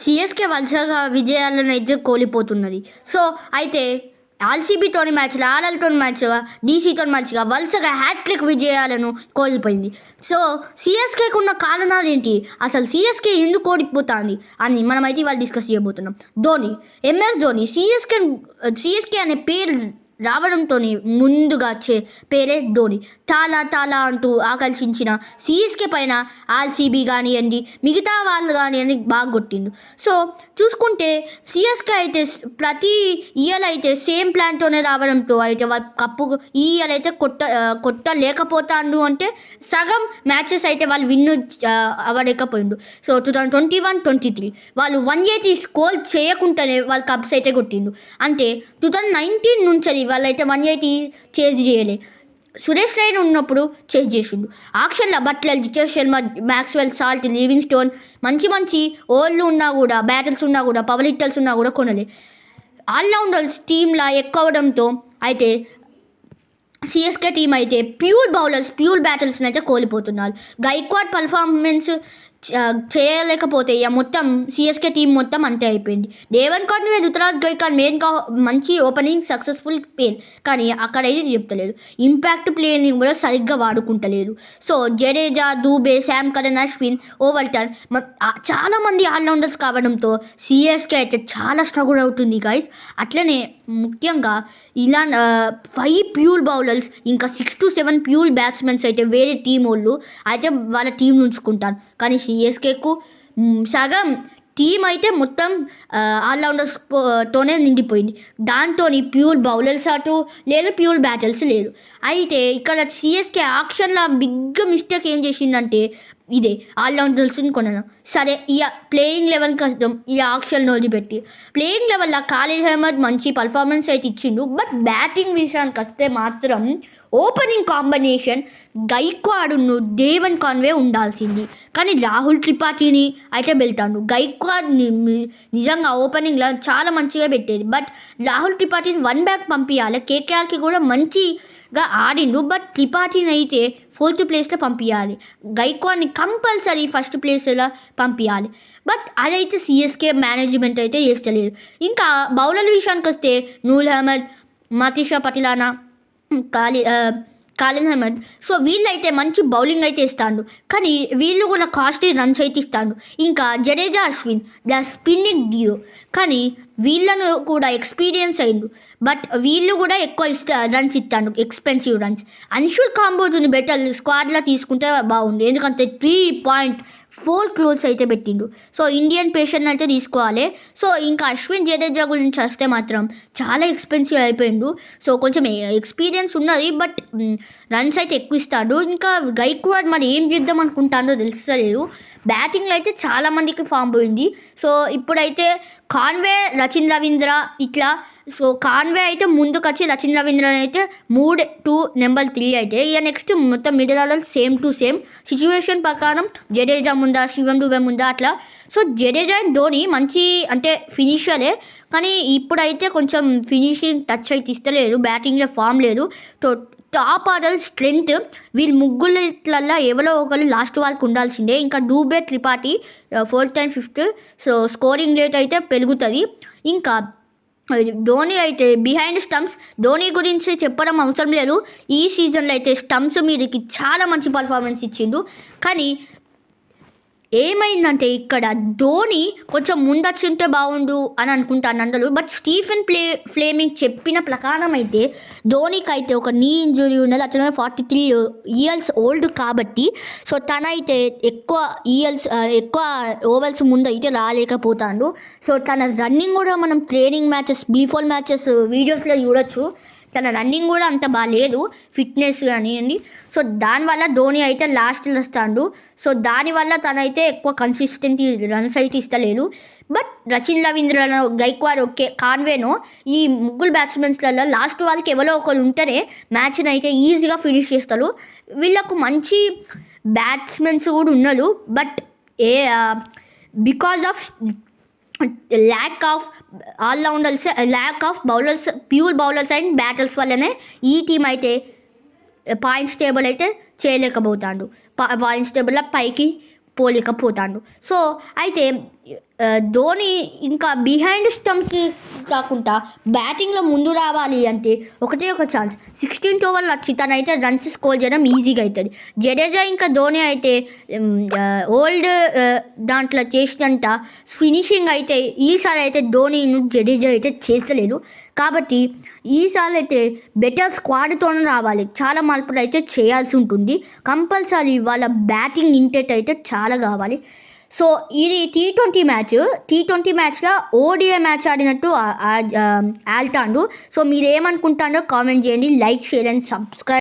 CSK వరుసగా విజయాలను అయితే కోల్పోతున్నది. సో అయితే ఆర్సీబీతోని మ్యాచ్లు, ఆర్ఆర్తోని మ్యాచ్గా, డీసీతోని మ్యాచ్గా వరుసగా హ్యాట్రిక్ విజయాలను కోల్పోయింది. సో సిఎస్కేకు ఉన్న కారణాలు ఏంటి, అసలు సిఎస్కే ఎందుకు ఓడిపోతుంది అని మనమైతే ఇవాళ డిస్కస్ చేయబోతున్నాం. ధోని, ఎంఎస్ ధోని సిఎస్కే అనే పేరు రావడంతో ముందుగా పేరే ధోని. తాలా అంటూ ఆకర్షించిన సిఎస్కే పైన ఆర్సీబీ కానివ్వండి, మిగతా వాళ్ళు కానివ్వండి బాగా కొట్టిండు. సో చూసుకుంటే సిఎస్కే అయితే ప్రతి ఇయర్ అయితే సేమ్ ప్లాన్తోనే రావడంతో అయితే వాళ్ళు కప్పు ఈ ఇయర్ అయితే కొట్టలేకపోతాడు. అంటే సగం మ్యాచెస్ అయితే వాళ్ళు విన్ అవ్వలేకపోయిండు. సో 2021-23 వాళ్ళు 180 స్కోర్ చేయకుండానే వాళ్ళు కప్స్ అయితే కొట్టిండు. అంటే 2019 నుంచి వాళ్ళైతే 180 చేజ్ చేయలే. సురేష్ రైనా ఉన్నప్పుడు చేజ్ చేసిండు. ఆక్షన్లో Buttler, Jitesh Sharma, Maxwell, Salt, Livingstone మంచి ఓళ్ళు ఉన్నా కూడా, బ్యాటిల్స్ ఉన్నా కూడా, పవర్ హిట్టర్స్ ఉన్నా కూడా కొనలే. ఆల్రౌండర్స్ టీంలా ఎక్కువ అవడంతో అయితే సిఎస్కే టీం అయితే ప్యూర్ బ్యాటిల్స్ని అయితే కోల్పోతున్నారు. గైక్వాడ్ పర్ఫార్మెన్స్ చేయలేకపోతే ఇక మొత్తం సిఎస్కే టీం మొత్తం అంతే అయిపోయింది. డేవన్ కాన్వే, రుతురాజ్ గైక్వాడ్ మెయిన్గా మంచి ఓపెనింగ్ సక్సెస్ఫుల్ ప్లేన్, కానీ అక్కడైతే చెప్తలేదు. ఇంపాక్ట్ ప్లేని కూడా సరిగ్గా వాడుకుంటలేదు. So Jadeja, Dube, Sam Curran, Ashwin, Overton చాలామంది ఆల్రౌండర్స్ కావడంతో సిఎస్కే అయితే చాలా స్ట్రగుల్ అవుతుంది గైస్. అట్లనే ముఖ్యంగా ఇలా 5 ప్యూర్ బౌలర్స్ ఇంకా 6 to 7 ప్యూర్ బ్యాట్స్మెన్స్ అయితే వేరే టీం వాళ్ళు అయితే వాళ్ళ టీం ఉంచుకుంటారు. కానీ సిఎస్కేకు సగం టీం అయితే మొత్తం ఆల్రౌండర్స్తోనే నిండిపోయింది. దాంతో ప్యూర్ బౌలర్స్ అటు లేదు, ప్యూర్ బ్యాటర్స్ లేదు. అయితే ఇక్కడ సిఎస్కే ఆక్షన్లో బిగ్ మిస్టేక్ ఏం చేసిందంటే ఇదే ఆల్రౌండర్స్ని కొనడం. సరే ఇక ప్లేయింగ్ లెవెల్ కష్టం, ఈ ఆక్షన్లో వదిలిపెట్టి ప్లేయింగ్ లెవెల్లో ఖాళీ అహ్మద్ మంచి పర్ఫార్మెన్స్ అయితే ఇచ్చిండు. బట్ బ్యాటింగ్ విషయానికి వస్తే మాత్రం ఓపెనింగ్ కాంబినేషన్ గైక్వాడ్ను డేవన్ కాన్వే ఉండాల్సింది, కానీ రాహుల్ త్రిపాఠిని అయితే వెళ్తాడు. గైక్వాడ్ నిజంగా ఓపెనింగ్లో చాలా మంచిగా పెట్టేది, బట్ రాహుల్ త్రిపాఠిని 1 బ్యాక్ పంపించాలి. కేకేఆర్కి కూడా మంచిగా ఆడిండు, బట్ త్రిపాఠిని అయితే 4th ప్లేస్లో పంపించాలి. గైక్వాడ్ని కంపల్సరీ 1st ప్లేస్లో పంపించాలి. బట్ అదైతే సిఎస్కే మేనేజ్మెంట్ అయితే చేస్తలేదు. ఇంకా బౌలర్ల విషయానికి వస్తే నూర్ అహ్మద్, మతీషా పటిలానా, ఖాలిద్ అహ్మద్, సో వీళ్ళైతే మంచి బౌలింగ్ అయితే ఇస్తాడు, కానీ వీళ్ళు కూడా కాస్ట్లీ రన్స్ అయితే ఇస్తాడు. ఇంకా Jadeja, Ashwin the spinning due, కానీ వీళ్ళను కూడా ఎక్స్పీరియన్స్ అయిండు, బట్ వీళ్ళు కూడా ఎక్కువ రన్స్ ఇస్తాడు, ఎక్స్పెన్సివ్ రన్స్. అన్షుల్ కాంబోజ్ని బెటర్ స్క్వాడ్లో తీసుకుంటే బాగుంది, ఎందుకంటే 3.4 crores అయితే పెట్టిండు. సో ఇండియన్ పేషెంట్ అయితే తీసుకోవాలి. సో ఇంకా అశ్విన్, జడేజా గురించి వస్తే మాత్రం చాలా ఎక్స్పెన్సివ్ అయిపోయిండు. సో కొంచెం ఎక్స్పీరియన్స్ ఉన్నది, బట్ రన్స్ అయితే ఎక్కువ ఇస్తాడు. ఇంకా గైక్వాడ్ మరి ఏం చేద్దాం అనుకుంటాడో తెలుస్తలేదు. బ్యాటింగ్లో అయితే చాలామందికి ఫామ్ పోయింది. సో ఇప్పుడైతే కాన్వే, రచిన్ రవీంద్ర ఇట్లా. సో కాన్వే అయితే ముందుకు వచ్చి రచిన్ రవీంద్ర అయితే 3-2 నెంబర్ 3 అయితే ఇక నెక్స్ట్ మొత్తం middle order same to same situation ప్రకారం జడేజా ముందా, శివం దుబే ముందా అట్లా. సో జడేజా అండ్ ధోని మంచి అంటే ఫినిషరే, కానీ ఇప్పుడైతే కొంచెం ఫినిషింగ్ టచ్ అయితే ఇస్తలేరు, బ్యాటింగ్లో ఫామ్ లేదు. టాప్ ఆర్డర్ స్ట్రెంగ్త్ వీళ్ళు ముగ్గురుట్లల్లో ఎవరో ఒకరు లాస్ట్ వాళ్ళకి ఉండాల్సిందే. ఇంకా Dube, Tripathi 4th and 5th. So scoring rate అయితే పెరుగుతుంది. ఇంకా ధోని అయితే బిహైండ్ స్టంప్స్, ధోని గురించి చెప్పడం అవసరం లేదు. ఈ సీజన్లో అయితే స్టంప్స్ మీదకి చాలా మంచి పర్ఫార్మెన్స్ ఇచ్చిండు, కానీ ఏమైందంటే ఇక్కడ ధోని కొంచెం ముందొచ్చుంటే బాగుండు అని అనుకుంటాను అందరూ. బట్ స్టీఫెన్ ఫ్లేమింగ్ చెప్పిన ప్రకారం అయితే ధోనికి అయితే ఒక నీ ఇంజురీ ఉన్నది, అతను 43 years ఓల్డ్ కాబట్టి. సో తనైతే ఎక్కువ ఓవర్స్ ముందు అయితే రాలేకపోతాడు. సో తన రన్నింగ్ కూడా మనం ట్రైనింగ్ మ్యాచెస్, B4 మ్యాచెస్ వీడియోస్లో చూడొచ్చు, తన రన్నింగ్ కూడా అంత బాగాలేదు, ఫిట్నెస్ కానివ్వండి. సో దానివల్ల ధోని అయితే లాస్ట్లో వస్తాడు. సో దానివల్ల తనైతే ఎక్కువ కన్సిస్టెంట్ రన్స్ అయితే ఇస్తలేదు. బట్ రచిన్ రవీంద్ర, గైక్వాడ్, ఓకే, కాన్వేనో ఈ ముగ్గురు బ్యాట్స్మెన్స్లలో లాస్ట్ వాళ్ళకి ఎవరో ఒకరు ఉంటేనే మ్యాచ్ని అయితే ఈజీగా ఫినిష్ చేస్తారు. వీళ్ళకు మంచి బ్యాట్స్మెన్స్ కూడా ఉన్నారు, but because of lack of allrounders, lack of bowlers, pure bowlers and batters వల్లనే ఈ టీం అయితే పాయింట్స్ టేబుల్ అయితే చేయలేకపోతాడు, పాయింట్స్ టేబుల్లో పైకి పోలేకపోతాడు. సో అయితే ధోని ఇంకా బిహైండ్ స్టంప్స్ కాకుండా బ్యాటింగ్లో ముందు రావాలి అంటే ఒకటే ఒక ఛాన్స్. 16th ఓవర్లో వచ్చి తనైతే రన్స్ స్కోర్ చేయడం ఈజీగా అవుతుంది. జడేజా ఇంకా ధోని అయితే ఓల్డ్ దాంట్లో చేసినంత ఫినిషింగ్ అయితే ఈసారి అయితే ధోనిను జడేజా అయితే చేస్తలేదు. కాబట్టి ఈసారి అయితే బెటర్ స్క్వాడ్తోనే రావాలి. చాలా మార్పులు అయితే చేయాల్సి ఉంటుంది. కంపల్సరీ వాళ్ళ బ్యాటింగ్ ఇంటెట్ అయితే చాలా కావాలి. సో ఇది T20 మ్యాచ్. T20 మ్యాచ్లో ODI మ్యాచ్ ఆడినట్టు ఆల్టాండు. సో మీరు ఏమనుకుంటారో కామెంట్ చేయండి. Like, share and subscribe.